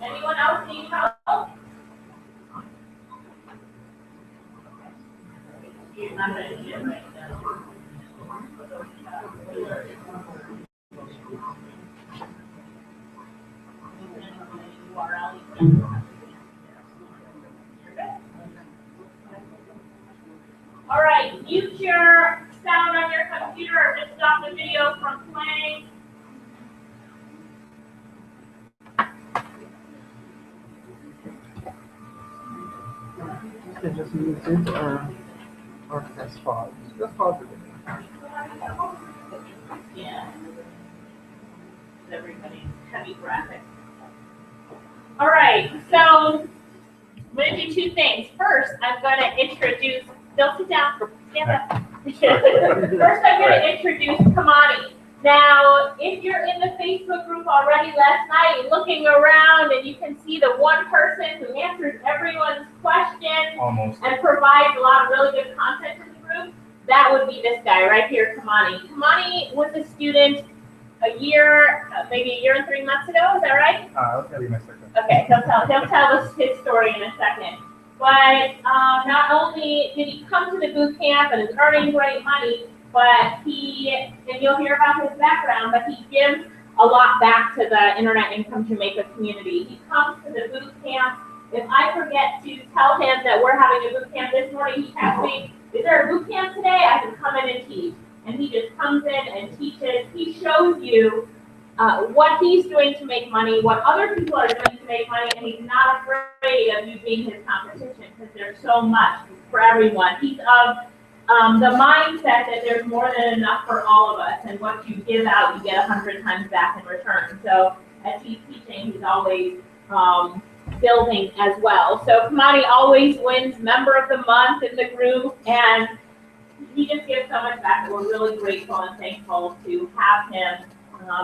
Anyone else need help? You're not going to need it right now. All right, mute your sound on your computer or just stop the video from playing. You just mute it or press pause. Just pause it. Yeah. Everybody's heavy graphic. All right, so I'm going to do two things. First, I'm going to introduce, don't sit down, stand up. First, I'm going to introduce Kamani. Now, if you're in the Facebook group already last night, looking around and you can see the one person who answers everyone's questions and provides a lot of really good content in the group, that would be this guy right here, Kamani. Kamani was a student maybe a year and 3 months ago, is that right? I'll tell you in a second. Okay, he'll tell us his story in a second. But not only did he come to the boot camp and is earning great money, but and you'll hear about his background, but he gives a lot back to the Internet Income Jamaica community. He comes to the boot camp. If I forget to tell him that we're having a boot camp this morning, he asks me, is there a boot camp today? I can come in and teach. And he just comes in and teaches. He shows you what he's doing to make money, what other people are doing to make money, and he's not afraid of you being his competition because there's so much for everyone. He's of the mindset that there's more than enough for all of us, and what you give out, you get 100 times back in return. So as he's teaching, he's always building as well. So Kamani always wins Member of the Month in the group, and he just gives so much back that we're really grateful and thankful to have him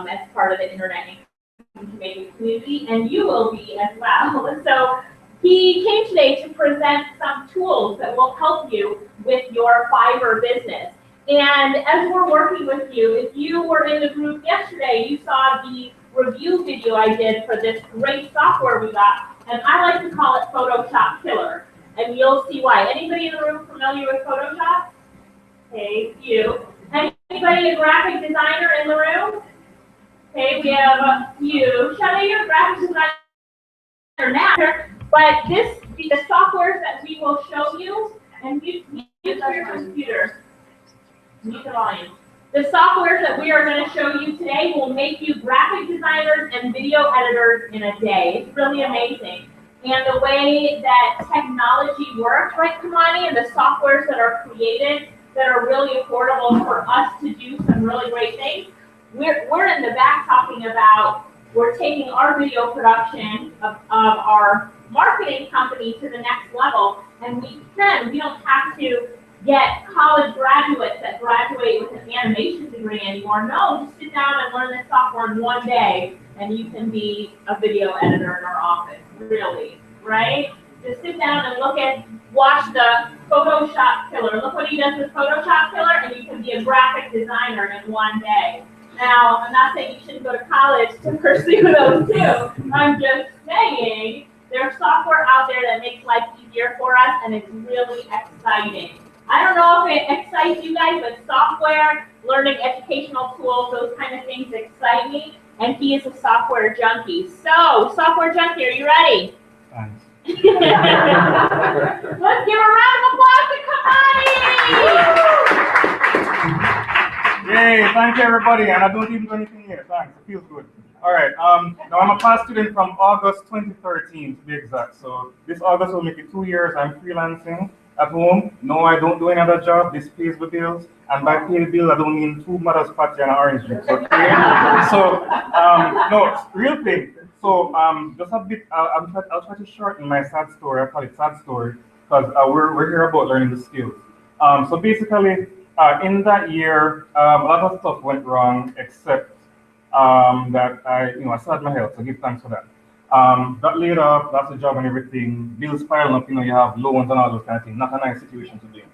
as part of the Internet Income Jamaica community, and you will be as well. So he came today to present some tools that will help you with your Fiverr business. And as we're working with you, if you were in the group yesterday, you saw the review video I did for this great software we got, and I like to call it Photoshop Killer. And you'll see why. Anybody in the room familiar with Photoshop? Okay, you. Anybody a graphic designer in the room? Okay, we have a few. Shelley, you're a graphic designer now, but the softwares that we will show you, and use your computer. Mute the volume. The softwares that we are going to show you today will make you graphic designers and video editors in a day. It's really amazing. And the way that technology works, right, Kamani, and the softwares that are created that are really affordable for us to do some really great things. We're in the back talking about, we're taking our video production of our marketing company to the next level, and we don't have to get college graduates that graduate with an animation degree anymore. No, just sit down and learn this software in one day, and you can be a video editor in our office, really, right? Just sit down and watch the Photoshop Killer. Look what he does with Photoshop Killer, and you can be a graphic designer in one day. Now, I'm not saying you shouldn't go to college to pursue those too. I'm just saying there's software out there that makes life easier for us, and it's really exciting. I don't know if it excites you guys, but software, learning educational tools, those kind of things excite me, and he is a software junkie. So, software junkie, are you ready? Thanks. Let's give a round of applause to Kamani! Yay, thank you everybody, and I don't even do anything here, thanks, it feels good. All right, now I'm a class student from August 2013 to be exact, so this August will make it 2 years. I'm freelancing at home. No, I don't do any other job, this pays the bills, and by pay the bill I don't mean 2 mothers patty and an orange juice, okay? No, real thing. So just a bit, I'll try to shorten my sad story. I call it sad story because we're here about learning the skills. So basically, in that year, a lot of stuff went wrong, except that I still had my health, so give thanks for that. Got laid off, lost a job and everything, bills piling up, you have loans and all those kind of things. Not a nice situation to be in.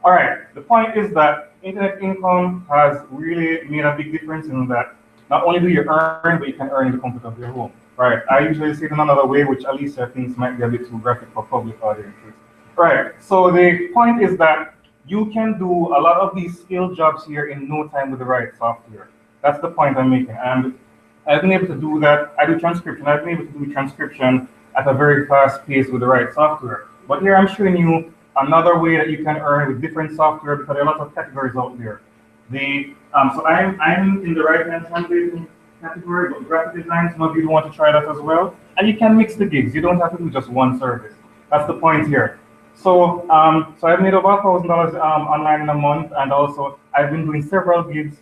All right, the point is that internet income has really made a big difference in that not only do you earn, but you can earn in the comfort of your home. Right. I usually say it in another way, which Alicia thinks might be a bit too graphic for public audiences. Right. So the point is that you can do a lot of these skill jobs here in no time with the right software. That's the point I'm making. And I've been able to do that. I do transcription. I've been able to do transcription at a very fast pace with the right software. But here I'm showing you another way that you can earn with different software because there are a lot of categories out there. So I'm in the right hand translation category, but graphic design, some of you want to try that as well. And you can mix the gigs. You don't have to do just one service. That's the point here. So I've made over $1,000 online in a month, and also I've been doing several gigs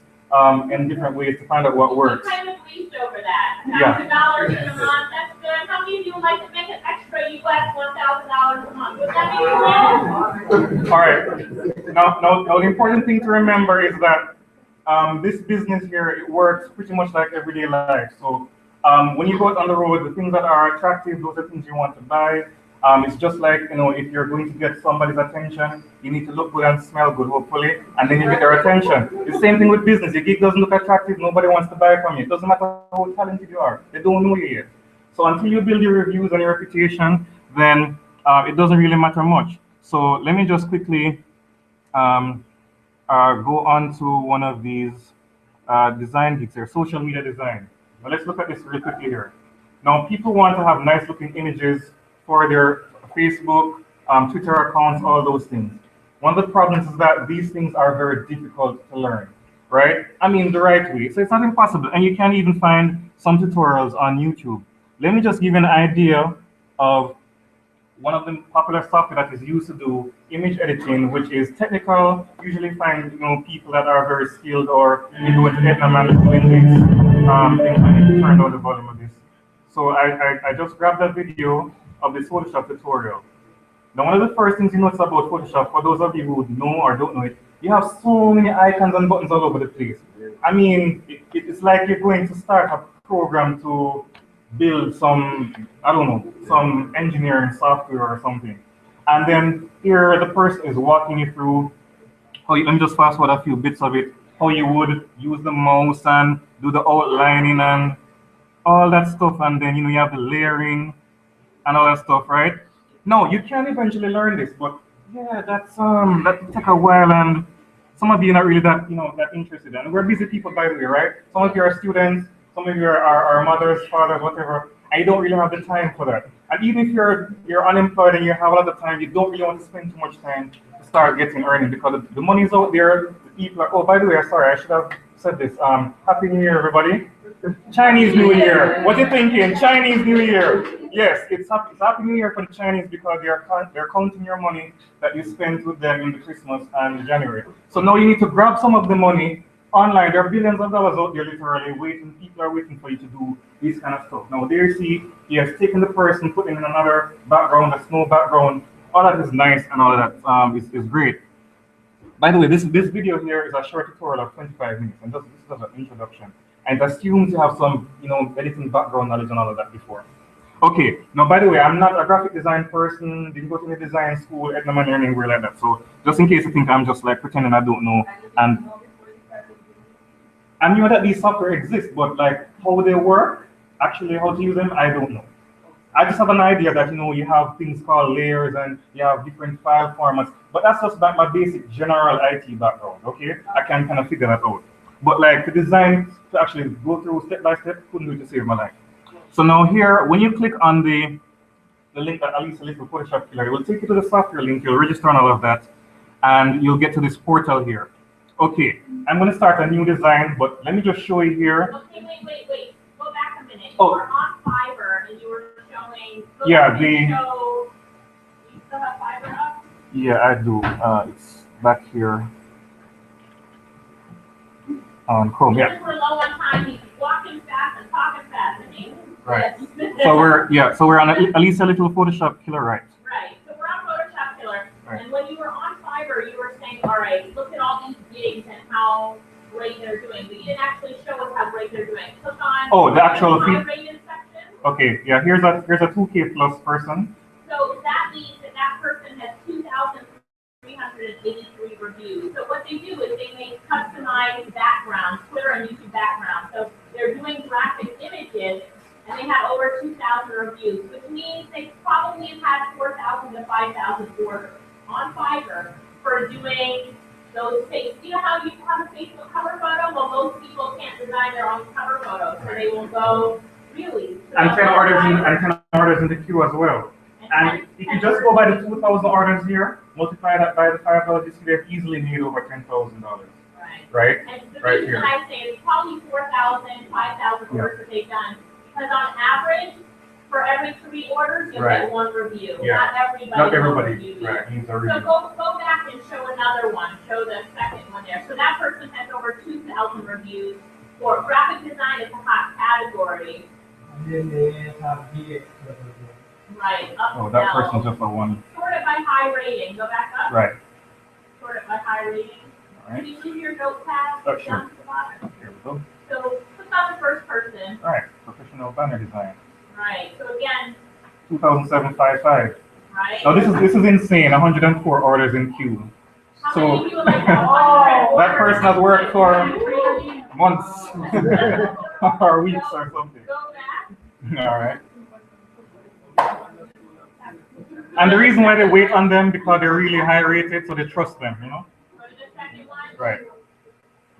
in different ways to find out what works. You kind of reached over that. Yeah. $1,000 in a month, that's good. How many of you would like to make an extra US $1,000 a month? Would that be good? All right. Now, the important thing to remember is that this business here, it works pretty much like everyday life. So when you go out on the road, the things that are attractive, those are things you want to buy. It's just like, if you're going to get somebody's attention, you need to look good and smell good, hopefully, and then you get their attention. The same thing with business. Your gig doesn't look attractive, nobody wants to buy from you. It doesn't matter how talented you are. They don't know you yet. So until you build your reviews and your reputation, then it doesn't really matter much. So let me just quickly go on to one of these design gigs here, social media design. Now let's look at this really quickly here. Now people want to have nice looking images for their Facebook, Twitter accounts, all those things. One of the problems is that these things are very difficult to learn, right? I mean, the right way. So it's not impossible. And you can even find some tutorials on YouTube. Let me just give you an idea of one of the popular software that is used to do image editing, which is technical. Usually find people that are very skilled, or you do it doing these things. I need to turn down the volume of this. So I just grabbed that video of this Photoshop tutorial. Now, one of the first things you notice about Photoshop, for those of you who know or don't know it, you have so many icons and buttons all over the place. I mean, it's like you're going to start a program to build some, I don't know, some engineering software or something. And then here the person is walking you through let me just fast forward a few bits of it, how you would use the mouse and do the outlining and all that stuff. And then, you have the layering and all that stuff, right? No, you can eventually learn this, but yeah, that take a while, and some of you are not really that interested. And we're busy people, by the way, right? Some of you are students, some of you are mothers, fathers, whatever, and you don't really have the time for that. And even if you're unemployed and you have a lot of time, you don't really want to spend too much time to start getting earning, because the money's out there. The people are, oh, by the way, sorry, I should have said this. Happy New Year, everybody. Chinese New Year. What are you thinking? Chinese New Year. Yes, it's Happy New Year for the Chinese, because they're counting your money that you spent with them in the Christmas and January. So now you need to grab some of the money online. There are billions of dollars out there literally waiting. People are waiting for you to do this kind of stuff. Now there you see, he has taken the person, put in another background, a snow background. All that is nice, and all of that is great. By the way, this video here is a short tutorial of 25 minutes, and this is just an introduction. And it assumes you have some, editing background knowledge and all of that before. Okay, now by the way, I'm not a graphic design person, didn't go to any design school, Ednaman or anywhere like that. So just in case you think I'm just like pretending I don't know. And I knew that these software exist, but like how they work, actually how to use them, I don't know. I just have an idea that you have things called layers and you have different file formats, but that's just like my basic general IT background, okay? I can kind of figure that out. But like the design, to actually go through step by step, couldn't do it to save my life. So now here, when you click on the link that Alicia list for Photoshop Killer, it will take you to the software link, you'll register and all of that, and you'll get to this portal here. Okay, I'm going to start a new design, but let me just show you here. Okay, wait. Go back a minute. Oh. You were on Fiverr and you were showing. Yeah, you still have Fiverr up? Yeah, I do. It's back here on Chrome. Yeah. We're low on time. He's walking fast and talking fast, isn't he? Right. So we're on at least a little Photoshop Killer, right? Right. So we're on Photoshop Killer, right. And when you were on Fiverr, you were saying, all right, look at all these gigs and how great they're doing, but you didn't actually show us how great they're doing. Click on the actual high rated section. Okay, yeah, here's a 2K plus person. So that means that person has 2,383 reviews. So what they do is they make customized backgrounds, Twitter and YouTube backgrounds. So they're have over 2,000 reviews, which means they probably have had 4,000 to 5,000 orders on Fiverr for doing those things. You know how you have a Facebook cover photo? Well, most people can't design their own cover photo, so they will go really. And 10 orders in the queue as well. And if you just go by the 2,000 orders here, multiply that by the $5, they've easily made over $10,000. Right? And the right reason here. I say it's probably 4,000, 5,000 orders that they've done, because on average, for every 3 orders, you'll get 1 review. Yeah. Not everybody. Right. So go back and show another one. Show the second one there. So that person has over 2,000 reviews. For graphic design, it's a hot category. And then they have VX. Right. Oh, that person's just a 1. Sort it by high rating. Go back up. Right. Sort it by high rating. Right. Can you see your notepad Sure. down to the bottom? Here we go. So click on the first person. All right. Professional banner design. Right. So again, 2,755. right. Now this is insane. 104 orders in queue. How So many people like that? that person has worked for months or weeks or something. Go back. All right. And the reason why they wait on them because they're really high rated, so they trust them, you know? Go to the second one. Right.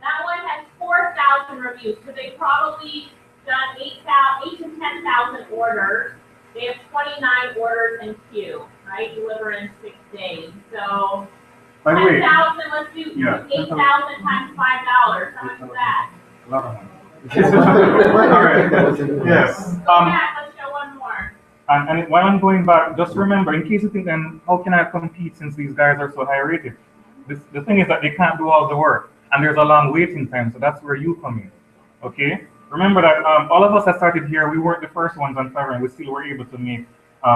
That one has 4,000 reviews, so they probably done 8 to 10,000 orders. They have 29 orders in queue, right? Deliver in 6 days. So By the way, 10,000, let's do Yeah. 8,000 times $5. How much is that? a lot of money. All right. Yes. Go back, let's show one more. And while I'm going back, just remember, in case you think, then how can I compete since these guys are so high rated? The thing is that they can't do all the work, and there's a long waiting time, so that's where you come in. Okay? Remember that all of us that started here, we weren't the first ones on Fiverr, and we still were able to make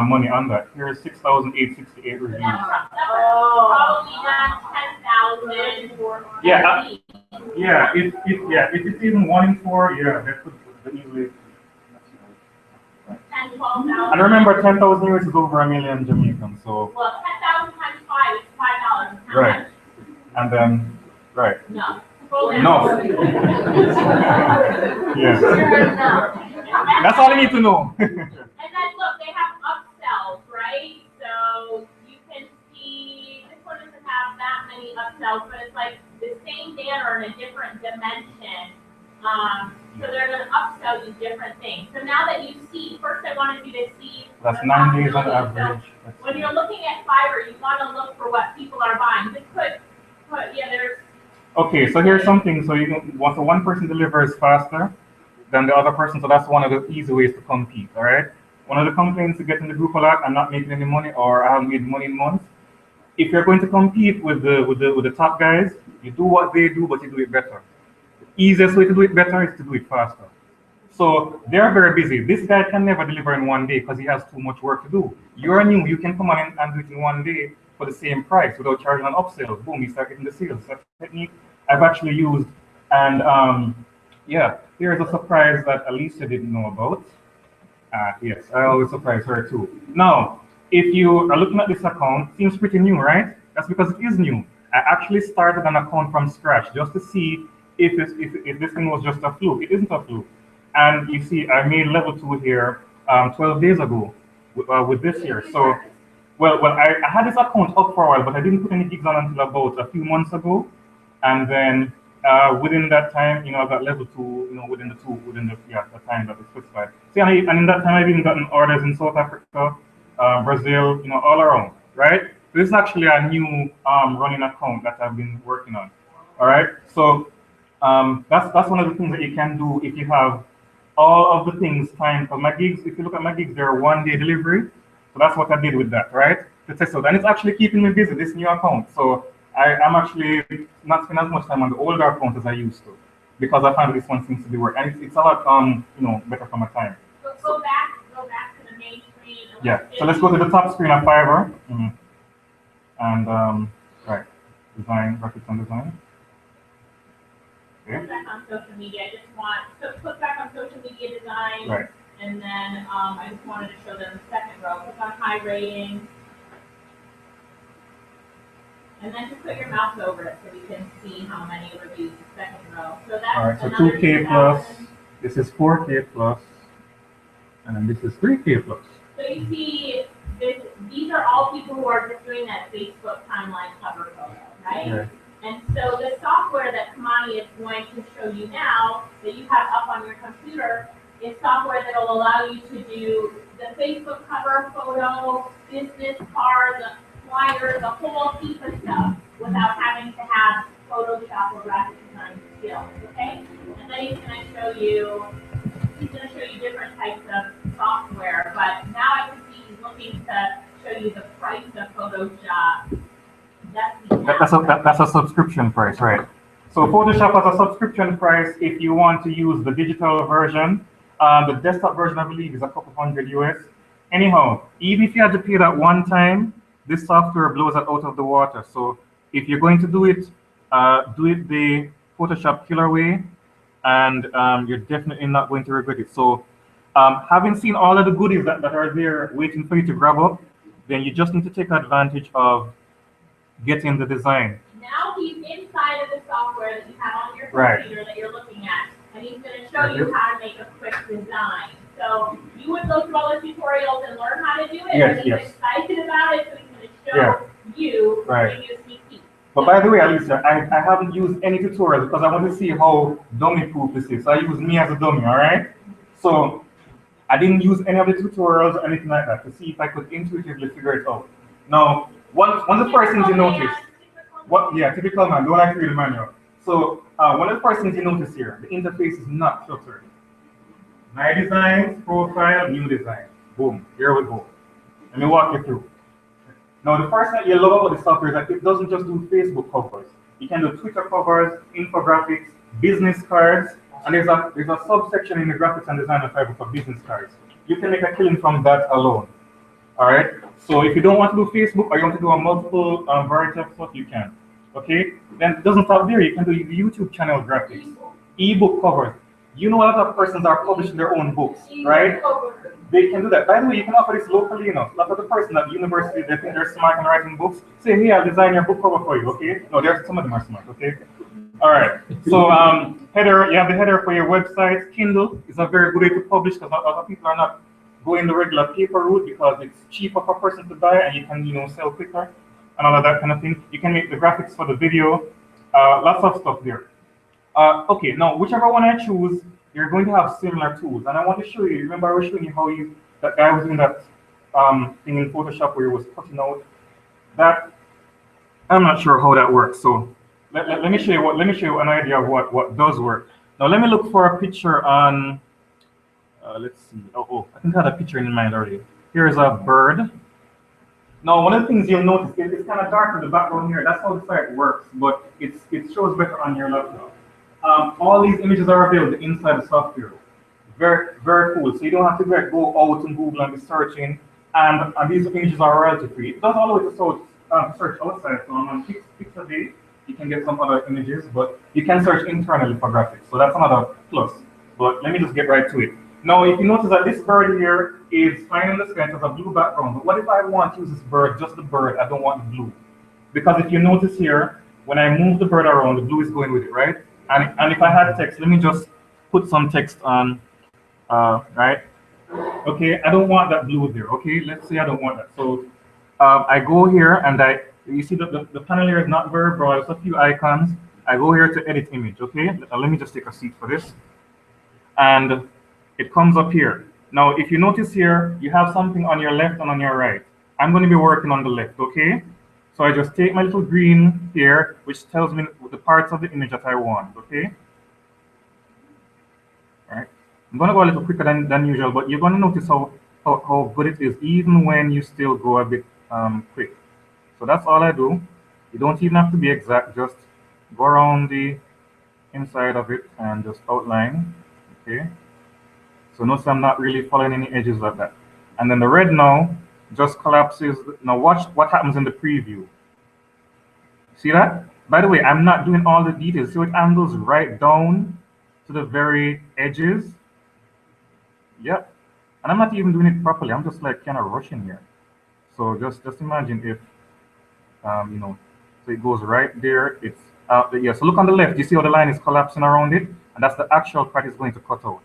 money on that. Here's 6,868 reviews. Probably not 10,000 for Yeah, if it's even 1 in 4, yeah, that could easily. 10, 12,000. And remember, 10,000 US is over $1 million Jamaican, so. Well, 10,000 times 5 is $5. How Right. much? And then, right. No. Scroll down. No. Yes. No. That's all I need to know. And then look, they have upsells, right? So you can see this one doesn't have that many upsells, but it's like the same banner in a different dimension. So they're going to upsell you different things. So now that you see, first I wanted you to see. That's the 9 days on possibilities. So average. when you're looking at Fiverr, you want to look for what people are buying. Just there's. Okay, so here's something. So you can, once one person delivers faster than the other person, so that's one of the easy ways to compete. All right. One of the complaints to get in the group a lot, I'm not making any money, or I haven't made money in months. If you're going to compete with the top guys, you do what they do, but you do it better. The easiest way to do it better is to do it faster. So they're very busy. This guy can never deliver in 1 day because he has too much work to do. You're new, you can come on and do it in 1 day for the same price without charging an upsell. Boom, you start getting the sales. That's a technique I've actually used. And yeah, here's a surprise that Alicia didn't know about. Yes, I always surprise her too. Now, if you are looking at this account, it seems pretty new, right? That's because it is new. I actually started an account from scratch just to see if this thing was just a fluke. It isn't a fluke. And you see, I made level 2 here 12 days ago with this here. So, well, I had this account up for a while, but I didn't put any gigs on until about a few months ago. And then within that time, I got level 2, within the time that was specified. See, and in that time, I've even gotten orders in South Africa, Brazil, all around, right? This is actually a new running account that I've been working on. All right, so that's one of the things that you can do if you have all of the things timed. Because my gigs, if you look at my gigs, they're 1 day delivery. So that's what I did with that, right? To test out, and it's actually keeping me busy. This new account, so I'm actually not spending as much time on the older account as I used to, because I found this one seems to be working, and it's a lot better for my time. So go back to the main screen. Yeah. So let's go to the top screen of Fiverr. And right, design, graphics and design. Okay. Put back on social media. I just want to put back on social media design. Right. And then I just wanted to show them the second row. Click on high rating. And then just put your mouse over it so we can see how many reviews the second row. So that's All right. So another 2K plus. This is 4K plus. And then this is 3K plus. So you see, these are all people who are just doing that Facebook timeline cover photo, right? Yeah. And so the software that Kamani is going to show you now, that you have up on your computer, is software that will allow you to do the Facebook cover photo, business cards, flyers, a whole heap of stuff without having to have Photoshop or graphic design skills, okay? And then he's going to show you different types of software, but now I can see he's looking to show you the price of Photoshop. That's a subscription price, right? So Photoshop has a subscription price if you want to use the digital version. The desktop version, I believe, is a couple $100 US. Anyhow, even if you had to pay that one time, this software blows it out of the water. So if you're going to do it the Photoshop killer way, and you're definitely not going to regret it. So having seen all of the goodies that are there waiting for you to grab up, then you just need to take advantage of getting the design. Now he's inside of the software that you have on your computer that you're looking at, and he's going to show you how to make a quick design. So you would go through all the tutorials and learn how to do it, and he's excited about it, so he's going to show you, give you a sneak peek. But by the way, Alicia, I haven't used any tutorials because I want to see how dummy-proof this is. So I use me as a dummy, all right? So I didn't use any of the tutorials or anything like that to see if I could intuitively figure it out. Now, one of the first things you notice, typical man, don't like to read the manual. So one of the first things you notice here, the interface is not cluttered. My designs, profile, new design. Boom, here we go. Let me walk you through. Now, the first thing you love about the software is that it doesn't just do Facebook covers. You can do Twitter covers, infographics, business cards, and there's a subsection in the graphics and design fiber for business cards. You can make a killing from that alone. All right. So if you don't want to do Facebook or you want to do a multiple variety of stuff, you can. Okay. Then it doesn't stop there. You can do YouTube channel graphics, ebook covers. You know, a lot of persons are publishing their own books, right? They can do that. By the way, you can offer this locally, you know. A lot of the person at the university, they think they're smart in writing books. Say, hey, I'll design your book cover for you, okay? No, some of them are smart, okay? All right. So header, you have the header for your website. Kindle is a very good way to publish because a lot of people are not going the regular paper route because it's cheaper for a person to buy and you can, you know, sell quicker and all of that kind of thing. You can make the graphics for the video, lots of stuff there. Okay, now whichever one I choose, you're going to have similar tools, and I want to show you. Remember, I was showing you how that guy was doing that thing in Photoshop where he was cutting out. That I'm not sure how that works. So let me show you let me show you an idea of what does work. Now let me look for a picture on. Let's see. Oh, I think I had a picture in mind already. Here's a bird. Now, one of the things you'll notice is it's kind of dark in the background here. That's how the site works, but it shows better on your laptop. All these images are available inside the software. Very, very cool. So you don't have to go out and Google and be searching. And these images are royalty free. It does allow you to search outside. So on Pixabay, you can get some other images, but you can search internally for graphics. So that's another plus. But let me just get right to it. Now, if you notice that this bird here is flying in the sky, it has a blue background. But what if I want to use this bird, just the bird, I don't want the blue? Because if you notice here, when I move the bird around, the blue is going with it, right? And if I had text, let me just put some text on, right? Okay, I don't want that blue there, okay? Let's say I don't want that. So I go here and you see the panel here is not very broad, it's a few icons. I go here to edit image, okay? Let me just take a seat for this. And it comes up here. Now, if you notice here, you have something on your left and on your right. I'm going to be working on the left, okay? So I just take my little green here, which tells me the parts of the image that I want, okay? All right. I'm going to go a little quicker than usual, but you're going to notice how good it is, even when you still go a bit quick. So that's all I do. You don't even have to be exact, just go around the inside of it and just outline, okay? So notice I'm not really following any edges like that. And then the red now just collapses. Now watch what happens in the preview. See that? By the way, I'm not doing all the details. See it angles right down to the very edges? Yep. And I'm not even doing it properly. I'm just like kind of rushing here. So just imagine if, you know, so it goes right there. It's out there. Yeah, so look on the left. You see how the line is collapsing around it? And that's the actual part it's going to cut out.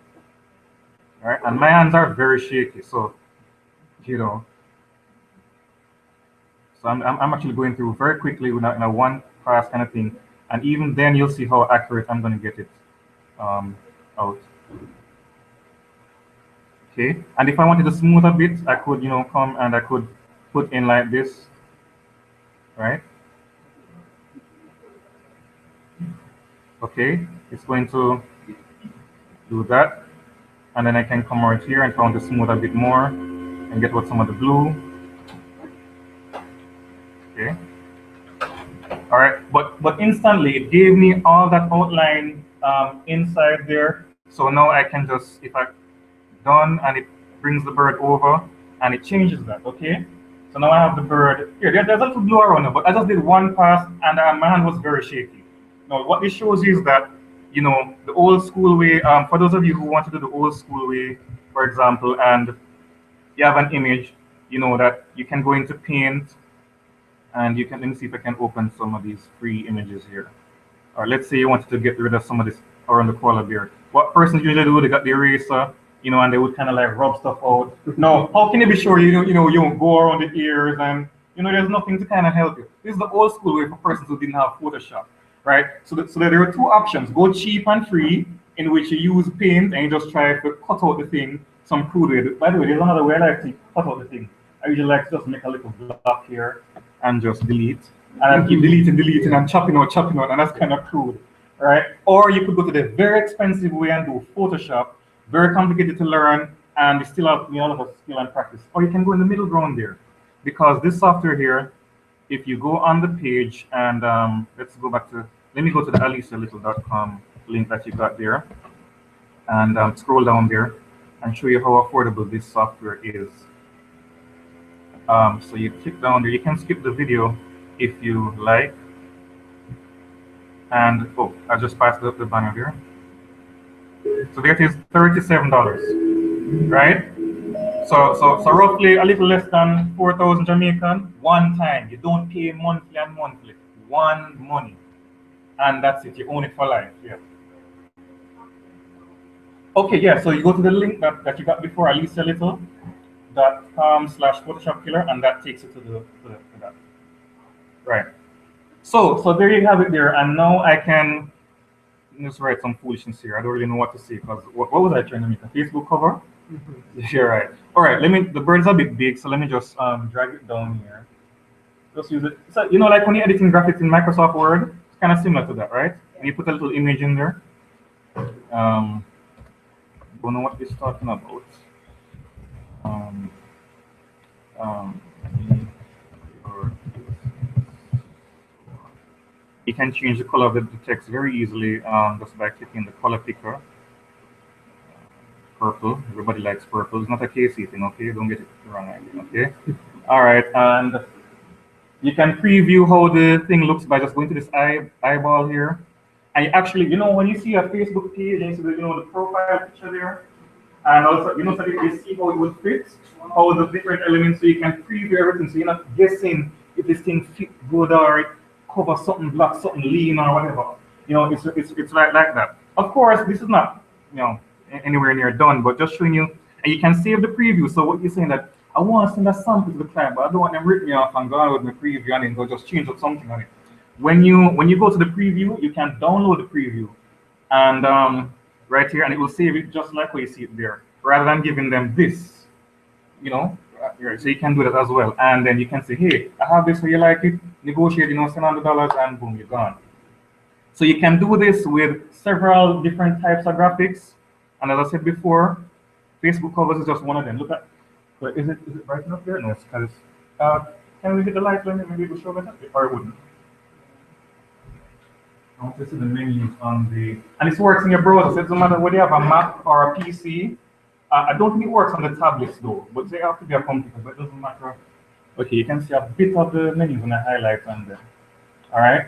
All right, and my hands are very shaky, so you know, so I'm actually going through very quickly with in a one pass kind of thing, and even then you'll see how accurate I'm going to get it um, out. Okay, and if I wanted to smooth a bit, I could, you know, come and I could put in like this, right? Okay, it's going to do that, and then I can come right here and if I want to smooth a bit more and get what some of the blue. Okay, all right, but instantly it gave me all that outline inside there. So now I can just, if I done and it brings the bird over and it changes that, okay? So now I have the bird here. There's a little blue around it, but I just did one pass and my hand was very shaky. Now what this shows you is that, you know, the old school way, for those of you who want to do the old school way, for example, and you have an image, you know, that you can go into paint and you can, let me see if I can open some of these free images here. Or let's say you wanted to get rid of some of this around the koala bear. What persons usually do, they got the eraser, you know, and they would kind of like rub stuff out. Now, how can you be sure you know, you won't go around the ears and, you know, there's nothing to kind of help you. This is the old school way for persons who didn't have Photoshop, right? So there are two options. Go cheap and free, in which you use paint and you just try to cut out the thing some crude way. By the way, there's another way I like to cut out the thing. I usually like to just make a little block here and just delete. And I keep deleting, and chopping out, and that's kind of crude, right? Or you could go to the very expensive way and do Photoshop, very complicated to learn, and you still have, you know, a lot of skill and practice. Or you can go in the middle ground there, because this software here, if you go on the page and let's go back to, let me go to the alicialittle.com link that you got there, and scroll down there and show you how affordable this software is. So you click down there. You can skip the video if you like. And oh, I just passed up the banner there. So there it is, $37, right? So roughly a little less than 4,000 Jamaican one time. You don't pay monthly and monthly, one money, and that's it. You own it for life. Yeah. Okay, yeah. So you go to the link that you got before, alicialittle.com/Photoshop killer, and that takes you to that. Right. So there you have it there, and now I can just write some foolishness here. I don't really know what to say because what was I trying to make, a Facebook cover? Yeah, right. All right. The bird's a bit big, so let me just drag it down here. Just use it. So you know, like when you're editing graphics in Microsoft Word, it's kind of similar to that, right? And you put a little image in there. Don't know what it's talking about. You can change the color of the text very easily just by clicking the color picker. Purple. Everybody likes purple. It's not a KC thing, okay? Don't get it wrong, okay? All right, and you can preview how the thing looks by just going to this eyeball here. And you actually, you know, when you see a Facebook page and you see the, you know, the profile picture there, and also, you know, so you see how it would fit, all the different elements, so you can preview everything, so you're not guessing if this thing fit good or it cover something black, something lean or whatever. You know, it's like that. Of course, this is not, you know, anywhere near done, but just showing you, and you can save the preview. So what you're saying that I want to send a sample to the client, but I don't want them rip me off and go on with my preview and then go just change up something on it. When you go to the preview, you can download the preview, and right here, and it will save it just like where you see it there, rather than giving them this, you know. So you can do that as well, and then you can say, hey, I have this, so you like it, negotiate, you know, send $100, and boom, you're gone. So you can do this with several different types of graphics, and as I said before, Facebook covers is just one of them. Look at, but is it bright enough there? No, it's because can we hit the light? Maybe it will show better, or it wouldn't. I want to see the menus on the, and it works in your browser. So it doesn't matter whether you have a Mac or a PC. I don't think it works on the tablets though, but they have to be a computer, but it doesn't matter. Okay, you can see a bit of the menus when I highlight on there. All right.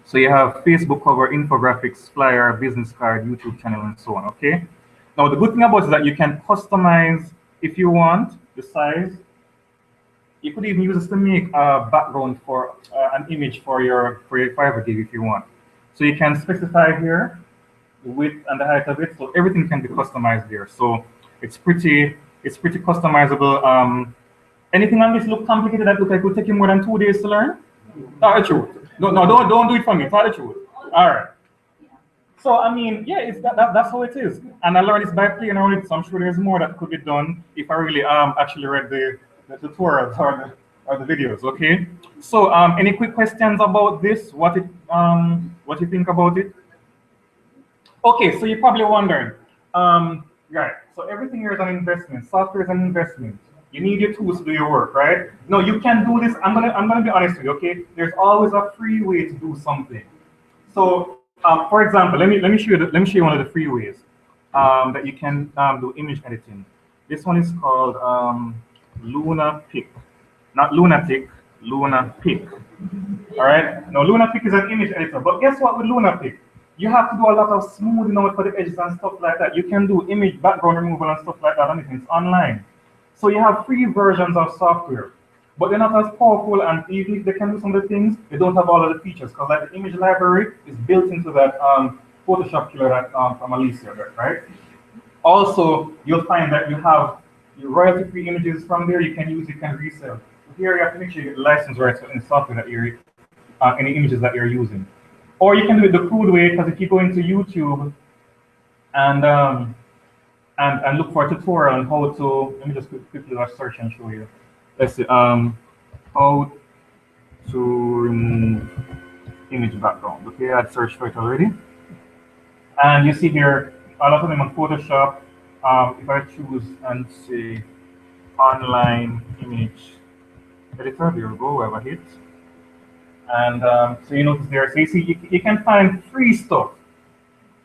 So you have Facebook cover, infographics, flyer, business card, YouTube channel, and so on. Okay. Now the good thing about it is that you can customize if you want the size. You could even use this to make a background for an image for your private gig if you want. So you can specify here the width and the height of it, so everything can be customized there. So It's pretty customizable. Anything on this look complicated that look like it would take you more than 2 days to learn? Tell the truth. No, no, don't do it for me. Tell the truth. All right. So I mean, yeah, it's that's how it is. And I learned this by playing around with it. So I'm sure there's more that could be done if I really actually read the tutorials or the videos. Okay. So any quick questions about this? What you think about it? Okay, so you're probably wondering, right? So everything here is an investment. Software is an investment. You need your tools to do your work, right? No, you can do this. I'm gonna be honest with you, okay? There's always a free way to do something. So, for example, let me show you one of the free ways that you can do image editing. This one is called Luna Pick, not Lunatic, Luna Pick. All right. Now Luna Pick is an image editor, but guess what with Luna Pick? You have to do a lot of smoothing out for the edges and stuff like that. You can do image background removal and stuff like that, and it's online. So you have free versions of software, but they're not as powerful, and even if they can do some of the things, they don't have all of the features, because like the image library is built into that Photoshop killer that from Alicia, right? Also, you'll find that you have your royalty-free images from there. You can use, you can resell. Here you have to make sure you get the license rights in the software that you're any images that you're using. Or you can do it the crude way, because if you go into YouTube and look for a tutorial on how to, let me just quickly do a search and show you. Let's see, how to remove image background. Okay, I'd searched for it already. And you see here, a lot of them on Photoshop. If I choose and say online image editor, there we go, we have a hit. And so you notice there, so you see, you can find free stuff.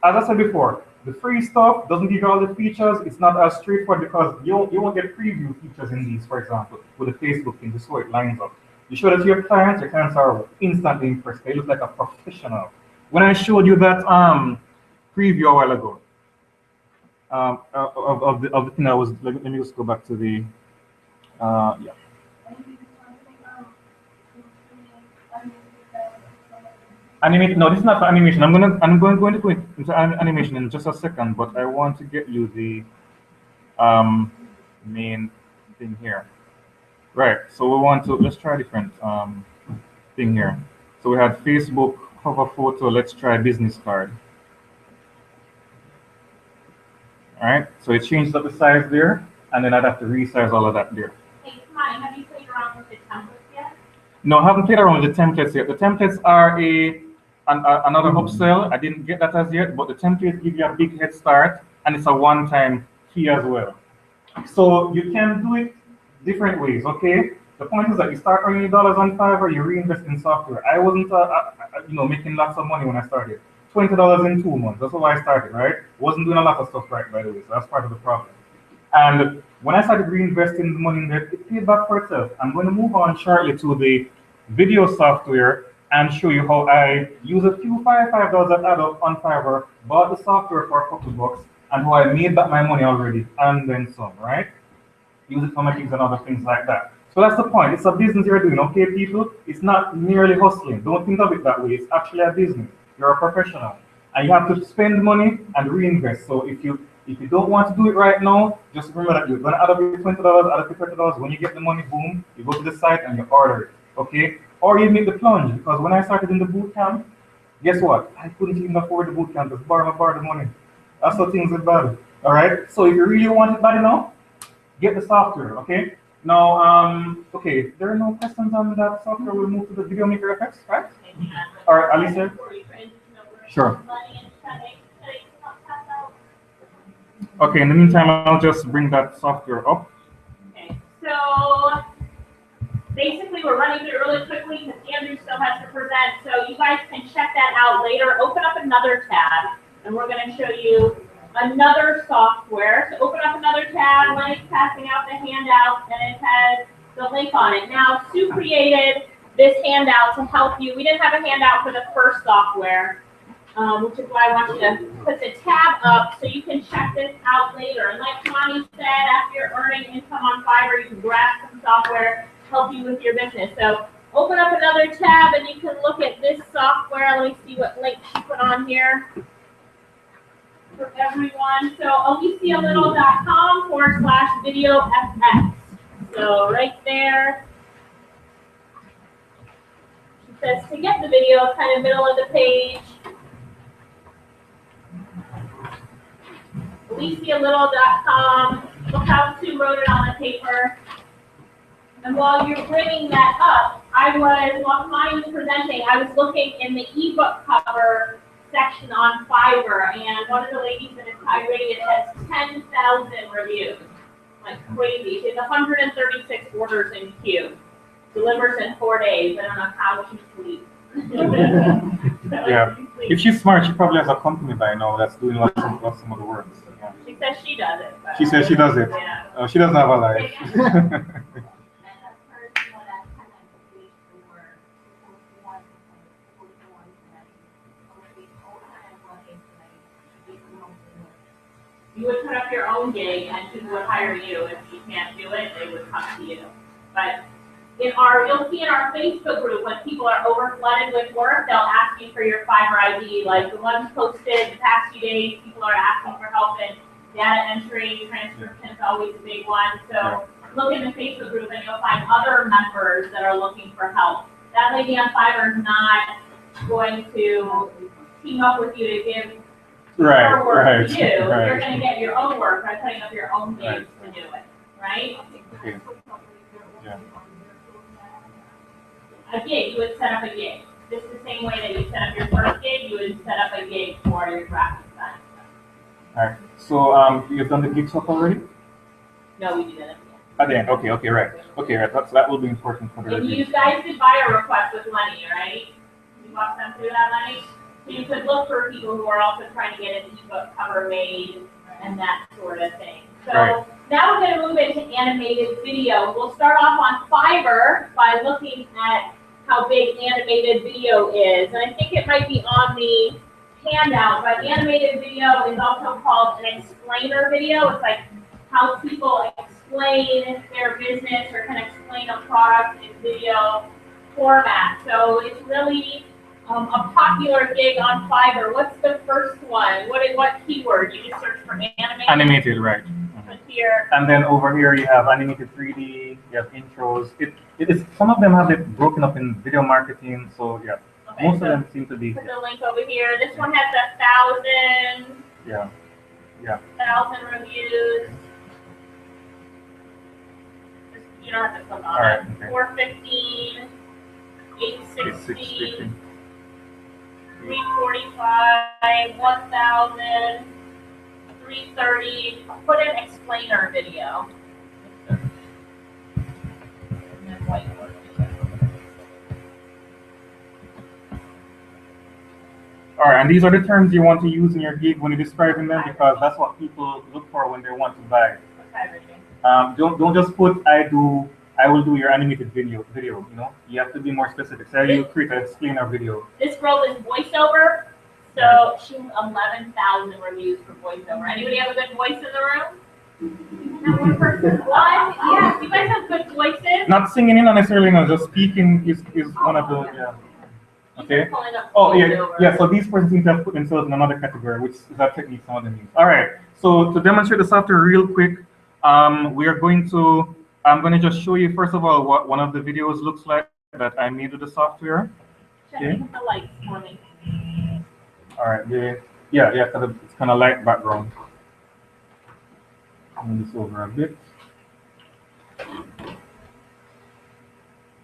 As I said before, the free stuff doesn't give you all the features. It's not as straightforward because you won't get preview features in these, for example, with the Facebook thing, just so it lines up. You show that to your clients are instantly impressed. They look like a professional. When I showed you that preview a while ago, of the thing I was, let me just go back to the, yeah. Animate. No, this is not for animation. I'm going to go into animation in just a second, but I want to get you the main thing here. Right. So we want to, let's try a different thing here. So we had Facebook cover photo. Let's try business card. All right. So it changed up the size there, and then I'd have to resize all of that there. Hey, come on. Have you played around with the templates yet? No, I haven't played around with the templates yet. The templates are another upsell. I didn't get that as yet, but the templates give you a big head start, and it's a one-time fee as well. So you can do it different ways, okay? The point is that you start earning dollars on Fiverr, you reinvest in software. I wasn't, making lots of money when I started. $20 in 2 months. That's how I started, right? Wasn't doing a lot of stuff right, by the way. So that's part of the problem. And when I started reinvesting the money in there, it paid back for itself. I'm going to move on shortly to the video software and show you how I use a few $5 that add up on Fiverr, bought the software for a couple bucks, and how I made back my money already, and then some, right? Use it for my gigs and other things like that. So that's the point. It's a business you're doing, okay, people? It's not merely hustling. Don't think of it that way. It's actually a business. You're a professional, and you have to spend money and reinvest. So if you don't want to do it right now, just remember that you're going to add up your $20, add up your $30. When you get the money, boom, you go to the site and you order it, okay? Or you make the plunge, because when I started in the boot camp, guess what? I couldn't even afford the boot camp. Just borrow the money. That's how things are bad. All right. So if you really want it bad enough, get the software. Okay. Now, okay. There are no questions on that software. We'll move to the video maker effects, right? All right, Alicia. Sure. Okay. In the meantime, I'll just bring that software up. Okay. So basically, we're running through really quickly because Andrew still has to present. So you guys can check that out later. Open up another tab, and we're going to show you another software. So open up another tab. Lenny's passing out the handout, and it has the link on it. Now, Sue created this handout to help you. We didn't have a handout for the first software, which is why I want you to put the tab up so you can check this out later. And like Monty said, after you're earning income on Fiverr, you can grab some software help you with your business. So open up another tab and you can look at this software. Let me see what link she put on here. for everyone. So alicialittle.com/videofx. So right there, it says to get the video, kind of middle of the page. alicialittle.com. Look how Sue wrote it on the paper. And while you're bringing that up, while Connie was presenting, I was looking in the ebook cover section on Fiverr, and one of the ladies in its high rated has 10,000 reviews. Like crazy. She has 136 orders in queue. Delivers in 4 days. I don't know how she sleeps. Yeah. If she's smart, she probably has a company by now that's doing lots of the work. Yeah. She says she does it. She says she does it. Yeah. She doesn't have a life. You would put up your own gig and people would hire you. If you can't do it, they would come to you. But you'll see in our Facebook group, when people are overflooded with work, they'll ask you for your Fiverr ID. Like the ones posted the past few days, people are asking for help in data entry, transcription is always a big one. So look in the Facebook group and you'll find other members that are looking for help. That lady on Fiverr is not going to team up with you to give her work to you. You're going to get your own work by putting up your own gigs to do it, right? Okay. Yeah. A gig, you would set up a gig. Just the same way that you set up your first gig, you would set up a gig for your graphic design. All right. So you've done the gig stuff already? No, we do that. At the end. Okay, right. Okay, right. That will be important for the And review. you guys did buyer requests with Lenny, right? You walked them through that, Lenny? So you could look for people who are also trying to get an ebook cover made and that sort of thing. So now we're going to move into animated video. We'll start off on Fiverr by looking at how big animated video is. And I think it might be on the handout, but animated video is also called an explainer video. It's like how people explain their business or can explain a product in video format. So it's really a popular gig on Fiverr. What's the first one? What keyword? You just search for animated? Animated, right. Here. And then over here you have animated 3D, you have intros. It is, some of them have it broken up in video marketing, so yeah. Okay, most of them seem to be. Put the link over here. This one has 1,000. Yeah. 1,000 reviews. You don't have to click on it. Okay. 415, 860, 650. 345, 1,000, 330. Put in explainer video. And then whiteboard video. All right, and these are the terms you want to use in your gig when you're describing them, because that's what people look for when they want to buy. Don't just put I will do your animated video, you know? You have to be more specific. So you create an explainer video. This girl is voiceover, so she has 11,000 reviews for voiceover. Anybody have a good voice in the room? Not one person. What? Yeah, you guys have good voices. Not singing in necessarily, no, just speaking is one of the, yeah. Okay. Oh, yeah. So these persons seem to have put themselves in another category, which is that technique some of them use. All right. So to demonstrate the software real quick, I'm going to just show you first of all what one of the videos looks like that I made with the software. Okay. The lights for me. All right. Yeah, because it's kind of light background. Move this over a bit.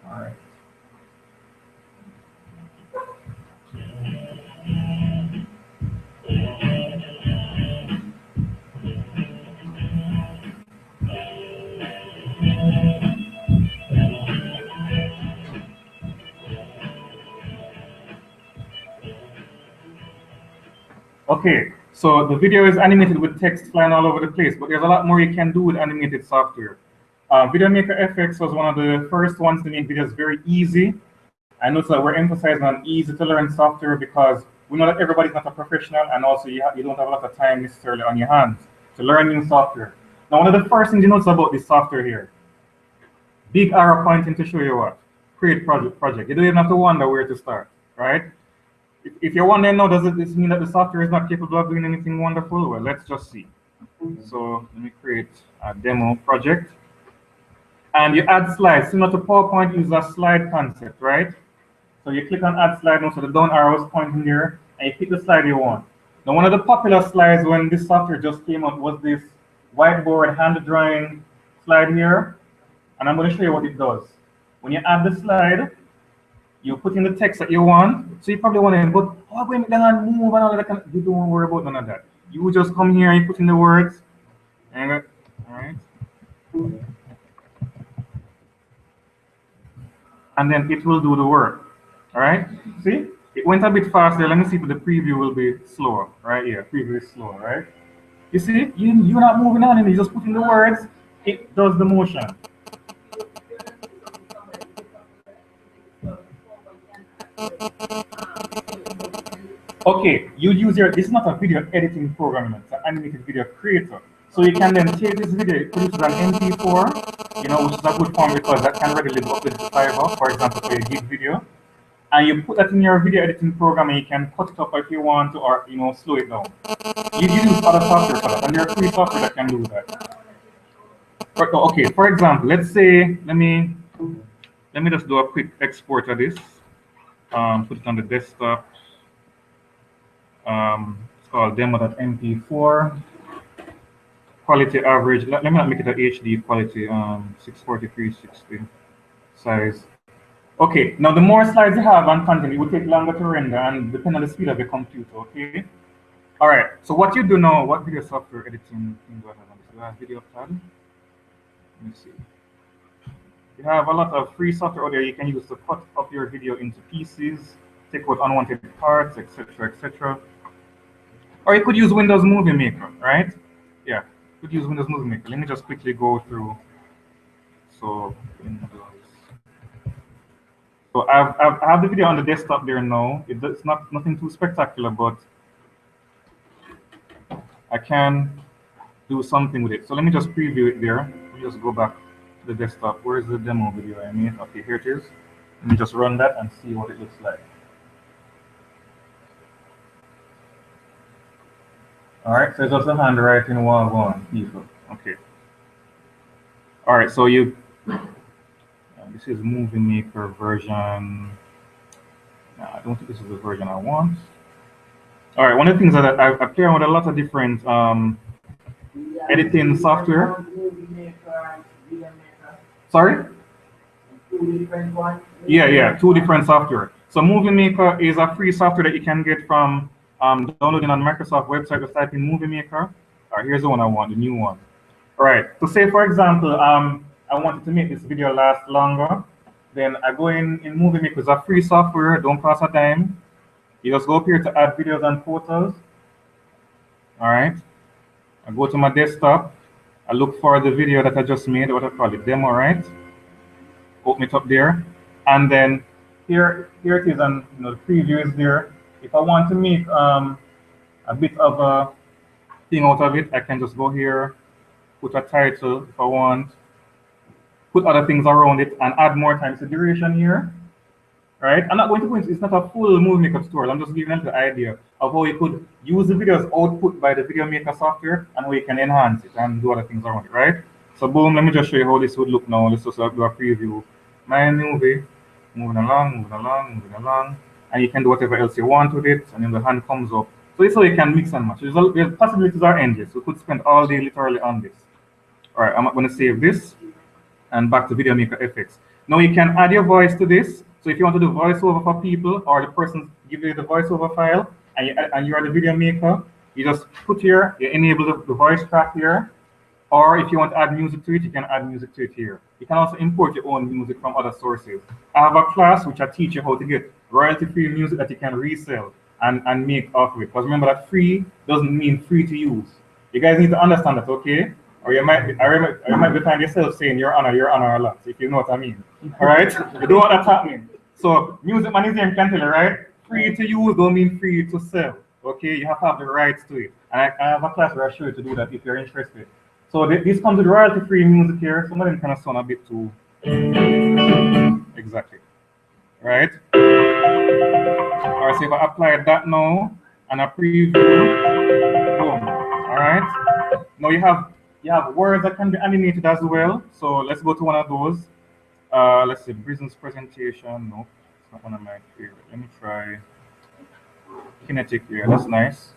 All right. Okay, so the video is animated with text flying all over the place, but there's a lot more you can do with animated software. Video Maker FX was one of the first ones to make videos very easy. I noticed that we're emphasizing on easy to learn software because we know that everybody's not a professional, and also you don't have a lot of time necessarily on your hands to learn new software. Now, one of the first things you notice about this software here, big arrow pointing to show you what? Create project. You don't even have to wonder where to start, right? If you're wondering now, does this mean that the software is not capable of doing anything wonderful? Well, let's just see. So let me create a demo project. And you add slides. Similar to PowerPoint, use a slide concept, right? So you click on add slide now, so the down arrow is pointing there, and you pick the slide you want. Now, one of the popular slides when this software just came out was this whiteboard hand drawing slide here. And I'm going to show you what it does. When you add the slide, you put in the text that you want. So you probably want to, but oh, wait, then move and all that. You don't worry about none of that. You just come here, you put in the words, and all right. And then it will do the work. All right. See, it went a bit faster. Let me see if the preview will be slower. Right here, preview is slower, right? You see, you're not moving on, and you just put in the words. It does the motion. Okay, you use this is not a video editing program, it's an animated video creator. So you can then take this video, produce it on MP4, which is a good form because that can readily go up to Fiverr, for example, for a gig video. And you put that in your video editing program and you can cut it up if you want to, or slow it down. You use other software for that, and there are free software that can do that. Okay, for example, let's say let me just do a quick export of this. Put it on the desktop. It's called demo.mp4. Quality average. Let me not make it an HD quality. 64360 size. Okay. Now the more slides you have on content, it will take longer to render and depend on the speed of the computer. Okay. All right. So what you do now? What video software editing things do I have on this? Do I have video tab? Let me see. You have a lot of free software out there you can use to cut up your video into pieces, take out unwanted parts, etc., etc. Or you could use Windows Movie Maker, right? Yeah, you could use Windows Movie Maker. Let me just quickly go through. So Windows. So I have the video on the desktop there now. It's nothing too spectacular, but I can do something with it. So let me just preview it there. Let me just go back to the desktop. Where's the demo video I made? Okay, here it is. Let me just run that and see what it looks like. All right, so it's just a handwriting one people. Okay. All right, so this is Movie Maker version. No, I don't think this is the version I want. All right, one of the things that I play around with a lot of different editing software. Sorry? Yeah, two different software. So Movie Maker is a free software that you can get from downloading on Microsoft website. Just type in Movie Maker. All right, here's the one I want, the new one. All right, so say for example, I wanted to make this video last longer. Then I go in Movie Maker. It's a free software, don't cost a dime. You just go up here to add videos and photos. All right, I go to my desktop. I look for the video that I just made, what I call it, demo, right? Open it up there, and then here it is, and the preview is there. If I want to make a bit of a thing out of it, I can just go here, put a title if I want, put other things around it, and add more time. So duration here, right? I'm not going to go into, it's not a full Movie Maker tutorial. I'm just giving you the idea of how you could use the videos output by the Video Maker software and how you can enhance it and do other things around it, right? So boom, let me just show you how this would look now. Let's just do a preview. My movie, moving along, and you can do whatever else you want with it, and then the hand comes up. So this is how you can mix and match. The possibilities are endless. We could spend all day literally on this. All right, I'm going to save this and back to Video Maker effects. Now you can add your voice to this. So if you want to do voiceover for people, or the person give you the voiceover file, and you are the video maker, you just put here, you enable the voice track here. Or if you want to add music to it, you can add music to it here. You can also import your own music from other sources. I have a class which I teach you how to get royalty-free music that you can resell and make off of it. Because remember that free doesn't mean free to use. You guys need to understand that, okay? Or you might be find yourself saying your honor a lot, if you know what I mean. All right? You know what that's happening. So Music Man can tell you, right? Free to use don't mean free to sell. Okay, you have to have the rights to it. And I have a class where I show you to do that if you're interested. So this comes with royalty-free music here. Some of them kind of sound a bit too exactly, right? All right, so if I apply that now and a preview, boom. All right. Now you have words that can be animated as well. So let's go to one of those. Let's see, business presentation. No, it's not one of my favorite. Let me try kinetic here. That's nice.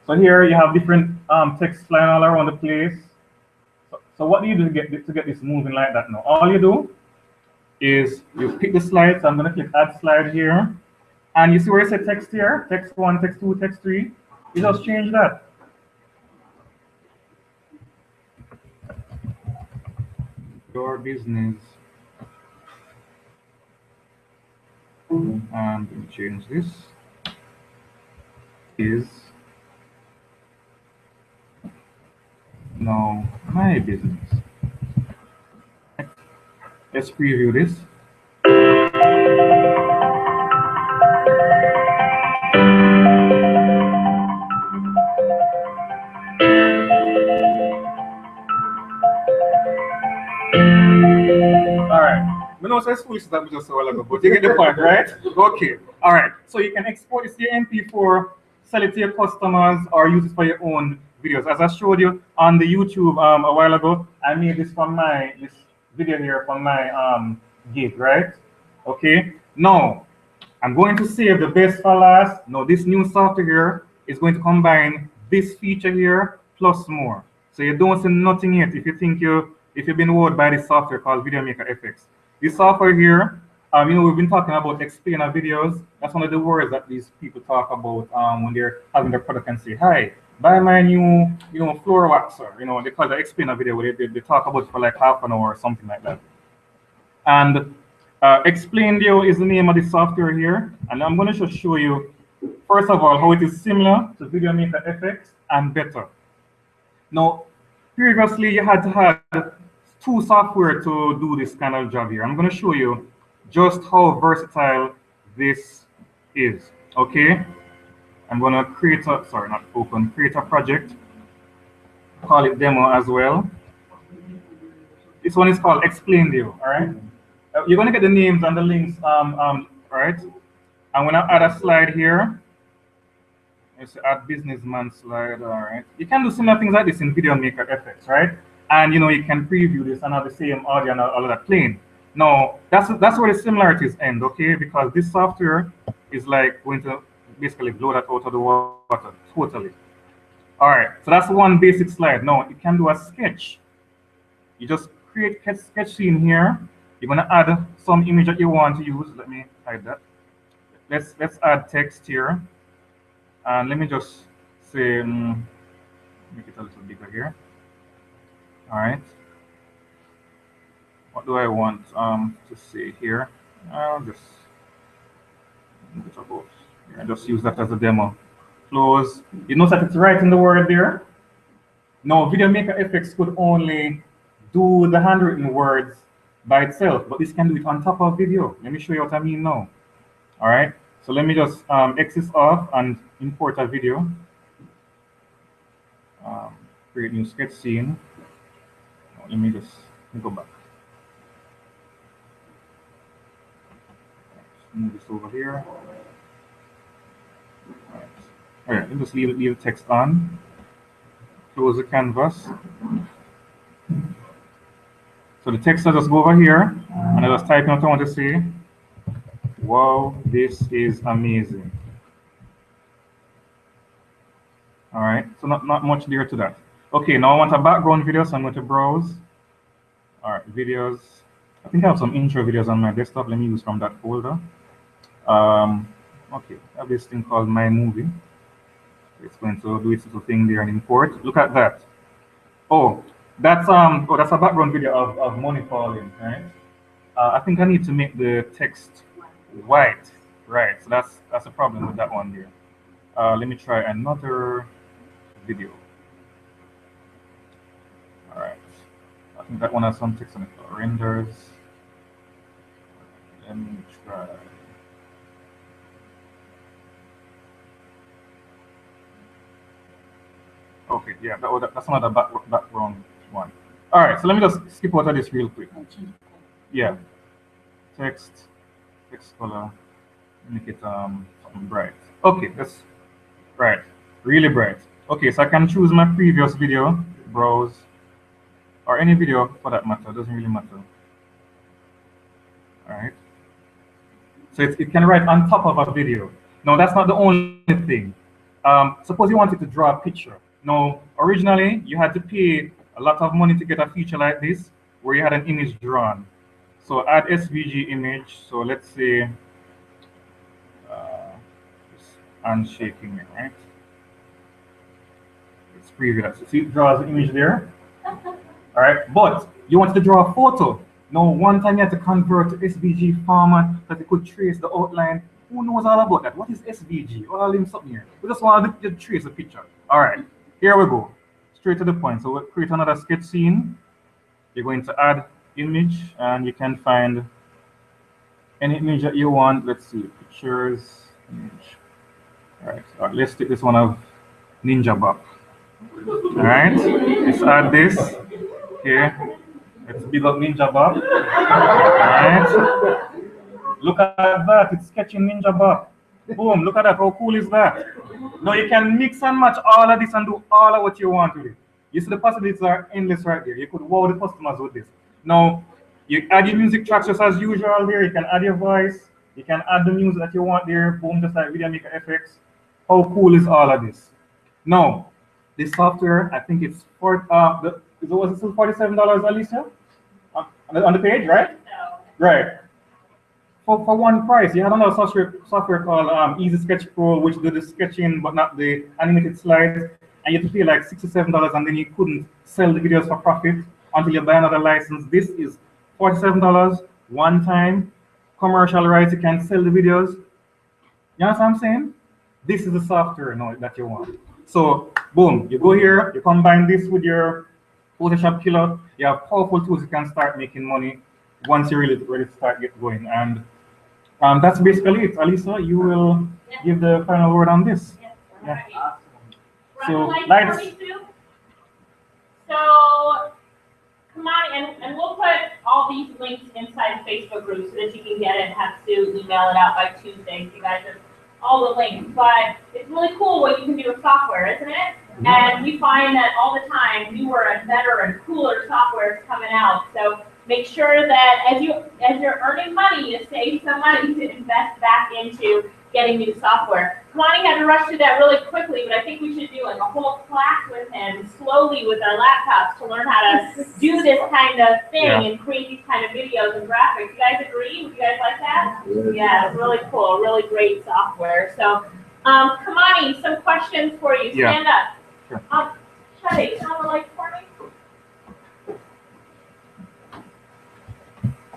So here you have different text flying all around the place. So what do you do to get this moving like that now? All you do is you pick the slide. So I'm going to click add slide here. And you see where it says text here? Text 1, text 2, text 3. You just change that. Your business. And let me change this. Is now my business. Let's preview this. All right. We know it's foolish that we just saw a while ago, but you get the point, right? Okay. All right. So you can export this to your MP4, sell it to your customers, or use it for your own videos. As I showed you on the YouTube a while ago, I made this from this video here from my gig, right? Okay. Now I'm going to save the best for last. Now this new software here is going to combine this feature here plus more. So you don't see nothing yet if you've been wowed by this software called Video Maker FX. This software here, we've been talking about explainer videos. That's one of the words that these people talk about when they're having their product and say, "Hi, buy my new, floor waxer." They call it the explainer video where they talk about it for like half an hour or something like that. And Explaindio is the name of the software here, and I'm going to just show you, first of all, how it is similar to Video Maker FX and better. Now, previously you had to have two software to do this kind of job here. I'm going to show you just how versatile this is. Okay, I'm going to create a project, call it demo as well. This one is called Explaindio. All right. You're going to get the names and the links, right? I'm going to add a slide here. Let's add businessman slide, all right? You can do similar things like this in Video Maker FX, right? And you can preview this and have the same audio and all of that playing. Now, that's where the similarities end, okay? Because this software is like going to basically blow that out of the water, totally. All right, so that's one basic slide. Now, you can do a sketch. You just create a sketch scene here. You're gonna add some image that you want to use. Let me hide that. Let's add text here. And let me just say, make it a little bigger here. All right. What do I want to say here? I'll just use that as a demo. Close. You notice that it's writing the word there. Now, Video Maker FX could only do the handwritten words by itself, but this can do it on top of video. Let me show you what I mean now. All right. So let me just exit off and import a video. Create new sketch scene. Let me go back. Move this over here. All right, let me just leave the text on. Close the canvas. So the text will just go over here, and I just type in what I want to say. Wow, this is amazing. All right, so not much there to that. Okay, now I want a background video, so I'm going to browse. All right, videos. I think I have some intro videos on my desktop. Let me use from that folder. Okay, I have this thing called My Movie. It's going to do its little thing there and import. Look at that. Oh, that's a background video of money falling, right? I think I need to make the text white, right? So that's a problem with that one there. Let me try another video. All right, I think that one has some text on it. Renders. Let me try. Okay, yeah, that's another background one. All right, so let me just skip over this real quick. Yeah, text color, make it something Bright. Okay, that's right. Really bright. Okay, so I can choose my previous video, browse, or any video for that matter. Doesn't really matter. All right. So it can write on top of a video. Now that's not the only thing. Suppose you wanted to draw a picture. Now, originally you had to pay a lot of money to get a feature like this, where you had an image drawn. So add SVG image. So let's say, just unshaking it, right? Let's preview that. So see, it draws the image there. All right, but you wanted to draw a photo. Now, one time you had to convert to SVG format that you could trace the outline. Who knows all about that? What is SVG? All them something here. We just want to trace a picture. All right, here we go. Straight to the point. So we'll create another sketch scene. You're going to add image, and you can find any image that you want. Let's see, pictures, image. All right, let's take this one of Ninja Bop. All right, let's add this. Okay, let's big up Ninja Bop. Alright. Look at that, it's sketching Ninja Bop. Boom, look at that, how cool is that? Now you can mix and match all of this and do all of what you want with it. You see the possibilities are endless right there. You could wow the customers with this. Now, you add your music tracks just as usual there. You can add your voice. You can add the music that you want there. Boom, just like Video Maker FX. How cool is all of this? Now, this software, I think it's was it still $47, Alicia? On the page, right? No. Right. For one price, you had another software called Easy Sketch Pro, which did the sketching but not the animated slides, and you had to pay like $67, and then you couldn't sell the videos for profit until you buy another license. This is $47, one time, commercial rights, you can sell the videos. You know what I'm saying? This is the software now that you want. So, boom, you go here, you combine this with your Photoshop killer, you have powerful tools, you can start making money once you're really ready to start going. And that's basically it. Alisa, you will give the final word on this. Yes, Yeah. right. So, Lights. lights. So, come on, and we'll put all these links inside the Facebook group so that you can get it and have Sue email it out by Tuesday. So you guys have all the links. But it's really cool what you can do with software, isn't it? And we find that all the time, newer and better and cooler software is coming out. So make sure that as you're earning money, you save some money to invest back into getting new software. Kamani had to rush through that really quickly, but I think we should do like a whole class with him, slowly with our laptops, to learn how to do this kind of thing and create these kind of videos and graphics. You guys agree? Would you guys like that? Yeah, it's really cool, really great software. So, Kamani, some questions for you. Stand up. Sure. Shadi, turn on the light for me.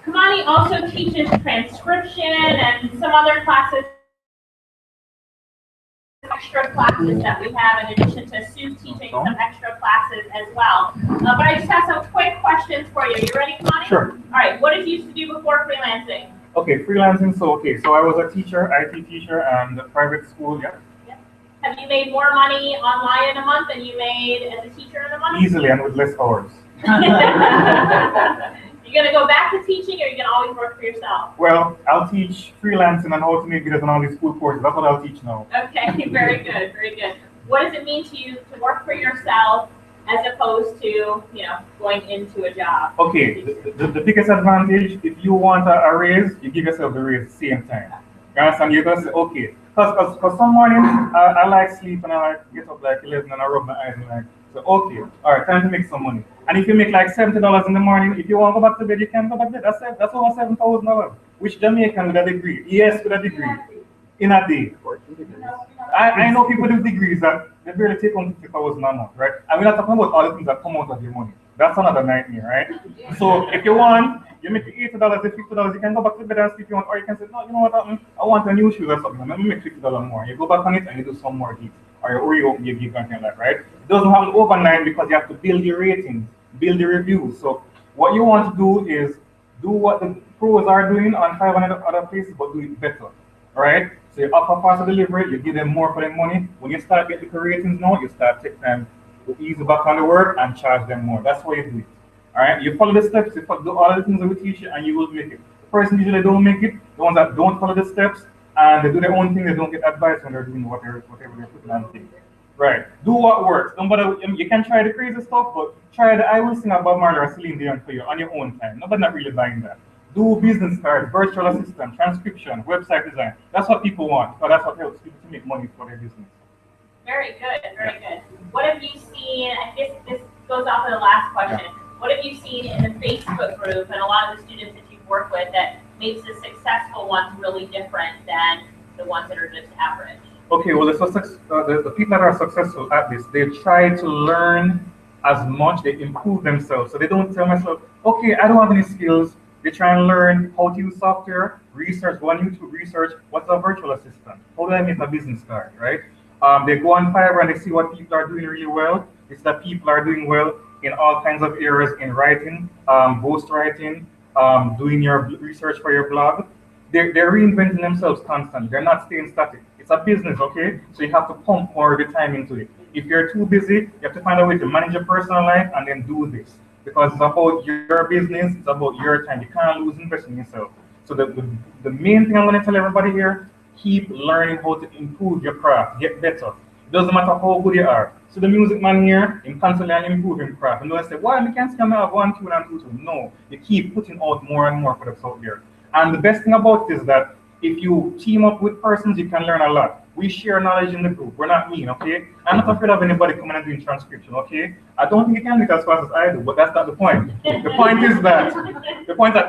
Kamani also teaches transcription and some other classes, extra classes that we have in addition to Sue teaching some extra classes as well. But I just have some quick questions for you. You ready, Kamani? Sure. All right. What did you used to do before freelancing? Okay, freelancing. So I was a teacher, IT teacher, and a private school. Yeah. Have you made more money online in a month than you made as a teacher in a month? Easily and with less hours. You gonna go back to teaching, or you gonna always work for yourself? Well, I'll teach freelancing and how to make videos and all these school courses. That's what I'll teach now. Okay, very good, very good. What does it mean to you to work for yourself as opposed to, going into a job? Okay, the biggest advantage, if you want a raise, you give yourself the raise at the same time. You understand? You're gonna say, okay, because some mornings I like sleep and I like get up like 11 and I rub my eyes and like, so okay, all right, time to make some money. And if you make like $70 in the morning, if you want to go back to bed, you can go back to bed. That's over $7,000. Which Jamaican with a degree? Yes, with a degree. In a day. I know people with degrees that they barely take on $50,000 a month, right? And we're not talking about all the things that come out of your money. That's another nightmare, right? So if you want, you make $80, $50, you can go back to bed and sleep if you want, or you can say, no, you know what, I want a new shoe or something. Let me make $50 more. You go back on it and you do some more gigs, or you open your gig and like that, right? It doesn't happen overnight because you have to build your ratings, build the reviews. So what you want to do is do what the pros are doing on 500 other places, but do it better, right? So you offer faster delivery, you give them more for their money. When you start getting the ratings now, you start take them to ease back on the work and charge them more. That's why you do it. All right, you follow the steps, you do all the things that we teach you, and you will make it. The person usually don't make it, the ones that don't follow the steps and they do their own thing. They don't get advice when they're doing whatever they're putting on things. Right. Do what works. Don't bother. You can try the crazy stuff, but try the I will sing about Bob Marley or Celine Dion for you on your own time. Nobody not really buying that. Do business cards, virtual assistant, transcription, website design. That's what people want, because that's what helps people to make money for their business. Very good, very good. What have you seen, I guess this goes off of the last question, what have you seen in the Facebook group and a lot of the students that you've worked with that makes the successful ones really different than the ones that are just average? Okay, well, the people that are successful at this, they try to learn as much, they improve themselves. So they don't tell myself, okay, I don't have any skills. They try and learn how to use software, research, go on YouTube, research, what's a virtual assistant? How do I make a business card, right? They go on Fiverr and they see what people are doing really well. It's that people are doing well in all kinds of areas, in writing, ghost writing, doing your research for your blog. They're reinventing themselves constantly. They're not staying static. It's a business, okay? So you have to pump more of your time into it. If you're too busy, you have to find a way to manage your personal life and then do this. Because it's about your business, it's about your time. You can't lose interest in yourself. So the main thing I'm going to tell everybody here, keep learning how to improve your craft, get better. It doesn't matter how good you are. So the music man here, in constantly improving craft. And don't say, why you can't come out 1 2 and 2 2. No, you keep putting out more and more products out there. And the best thing about it is that if you team up with persons, you can learn a lot. We share knowledge in the group. We're not mean, okay? I'm not afraid of anybody coming and doing transcription, okay? I don't think you can do it as fast as I do, but that's not the point. The point is that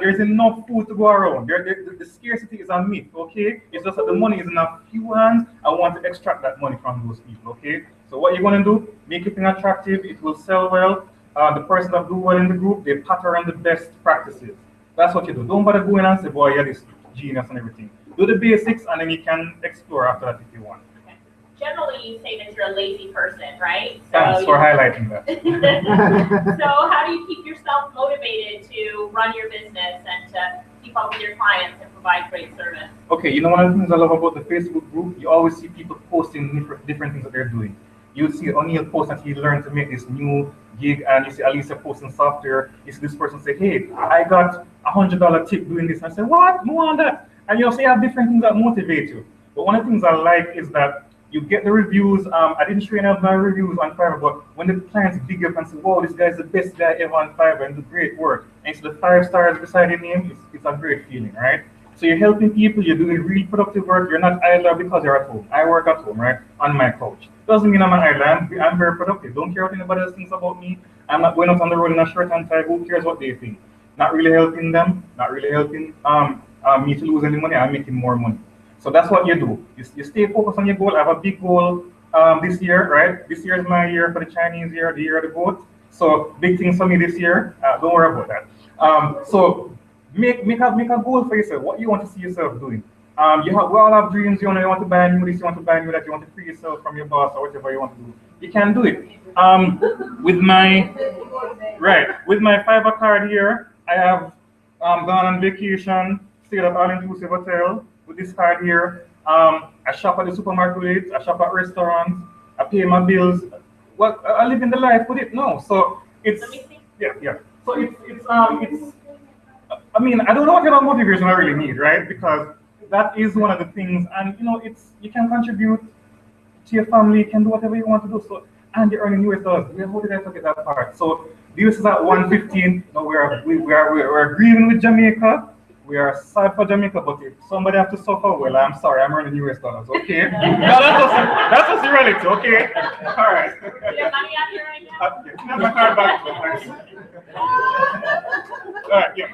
there's enough food to go around. The scarcity is a myth, okay? It's just that the money is in a few hands. I want to extract that money from those people, okay? So what you're going to do, make it attractive. It will sell well. The person that do well in the group, they pattern the best practices. That's what you do. Don't bother going and say, boy, you're this genius and everything. Do the basics and then you can explore after that if you want. Okay. Generally, you say that you're a lazy person, right? Thanks for highlighting that. So how do you keep yourself motivated to run your business and to keep up with your clients and provide great service? Okay, you know one of the things I love about the Facebook group, you always see people posting different things that they're doing. You see O'Neill post that he learned to make this new gig, and you see Alicia posting software. You see this person say, hey, I got $100 tip doing this. And I say, what? More on that. And you also have different things that motivate you. But one of the things I like is that you get the reviews. I didn't show any of my reviews on Fiverr, but when the clients big up and say, wow, this guy's the best guy ever on Fiverr and do great work, and it's the 5 stars beside your name, it's a great feeling, right? So you're helping people, you're doing really productive work, you're not idle because you're at home. I work at home, right? On my couch. Doesn't mean I'm an idle, I'm very productive. Don't care what anybody else thinks about me. I'm not going out on the road in a shirt and tie, who cares what they think? Not really helping them, not really helping me to lose any money, I'm making more money. So that's what you do. You stay focused on your goal. I have a big goal this year, right? This year is my year for the Chinese year, the year of the goat. So big things for me this year. Don't worry about that. So make a goal for yourself. What you want to see yourself doing. We all have dreams. You want to buy a new this, you want to buy a new that, you want to free yourself from your boss or whatever you want to do. You can do it. With my Fiverr card here, I have gone on vacation, stayed at all-inclusive hotel with this card here. I shop at the supermarket with it. I shop at restaurants. I pay my bills. Well, I live in the life with it now. So it's yeah. So it's I mean, I don't know what kind of motivation I really need, right? Because that is one of the things, and you can contribute to your family, you can do whatever you want to do. So, and you're earning US dollars. How did I forget that part? So the US is at 115. No, we're agreeing with Jamaica. We are sad for Jamaica, but if somebody has to suffer, well, I'm sorry, I'm earning US dollars, okay? No, that's just the reality, okay? All right. You have money out here right now? Yes, my card back. All right, yeah.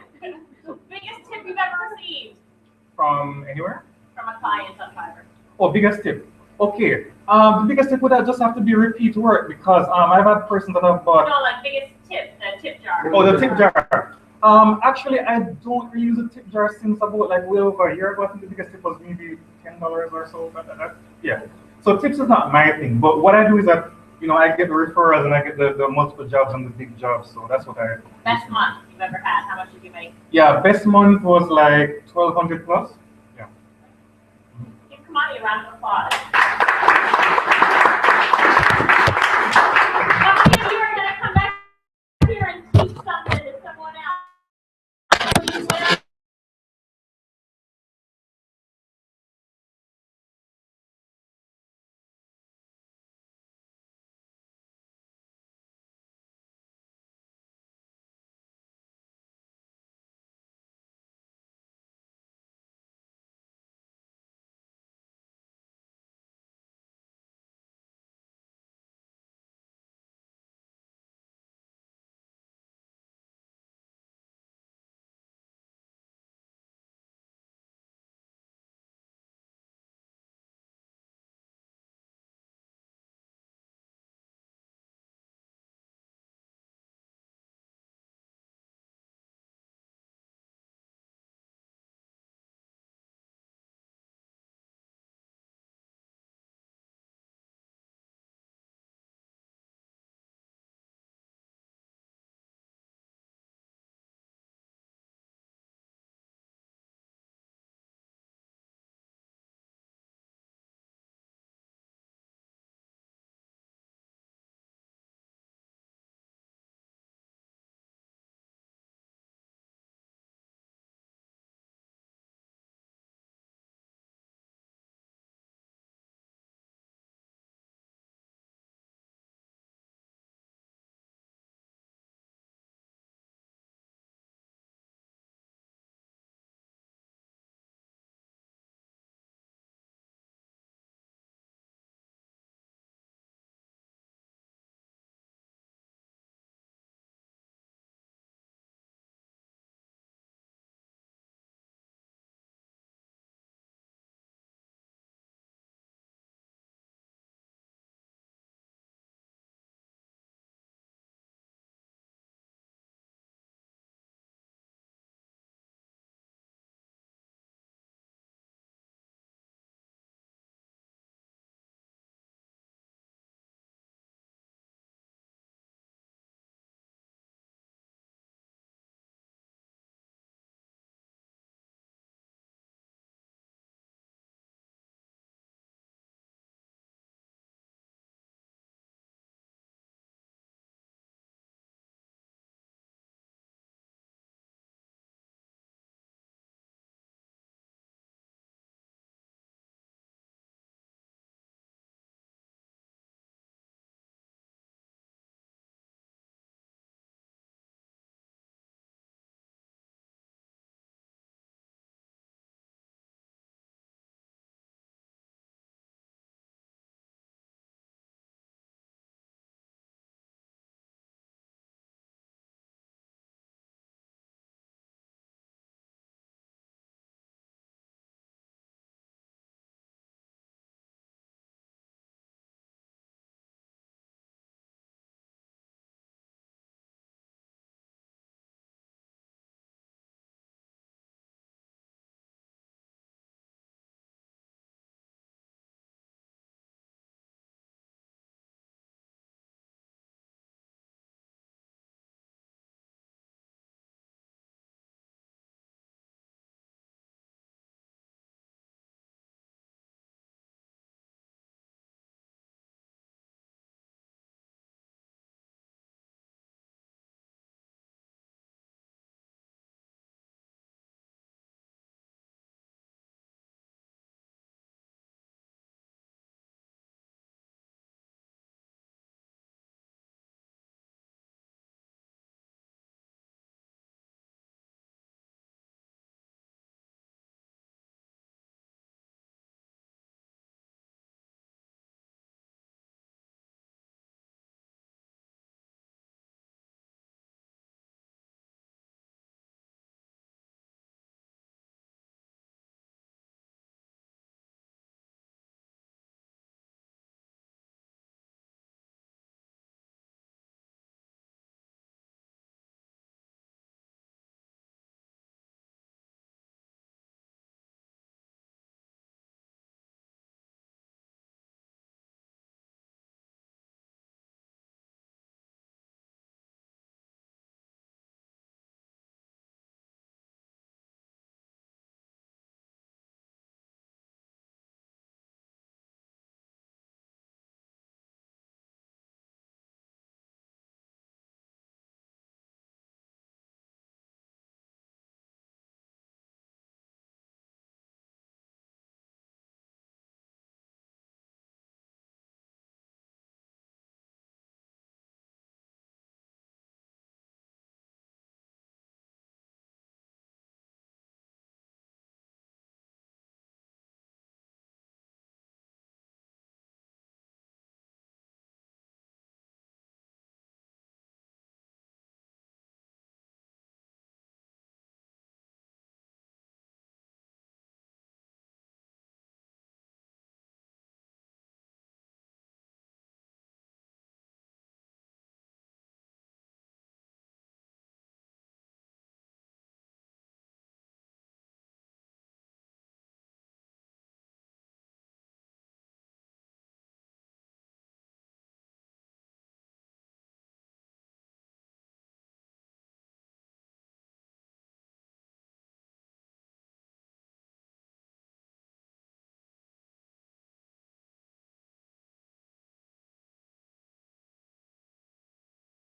Biggest tip you've ever received? From anywhere? From a client on Fiverr. Oh, biggest tip. Okay. The biggest tip would just have to be repeat work because I've had persons that have bought. No, like biggest tip, the tip jar. Oh, the tip jar. Actually, I don't really use a tip jar since about like way over a year ago. I think the biggest tip was maybe $10 or so. Yeah. So tips is not my thing, but what I do is that I get the referrals and I get the multiple jobs and the big jobs. So that's what I. Best month you've ever had? How much did you make? Yeah, best month was like 1,200 plus. Yeah. Give Kamani a round of applause.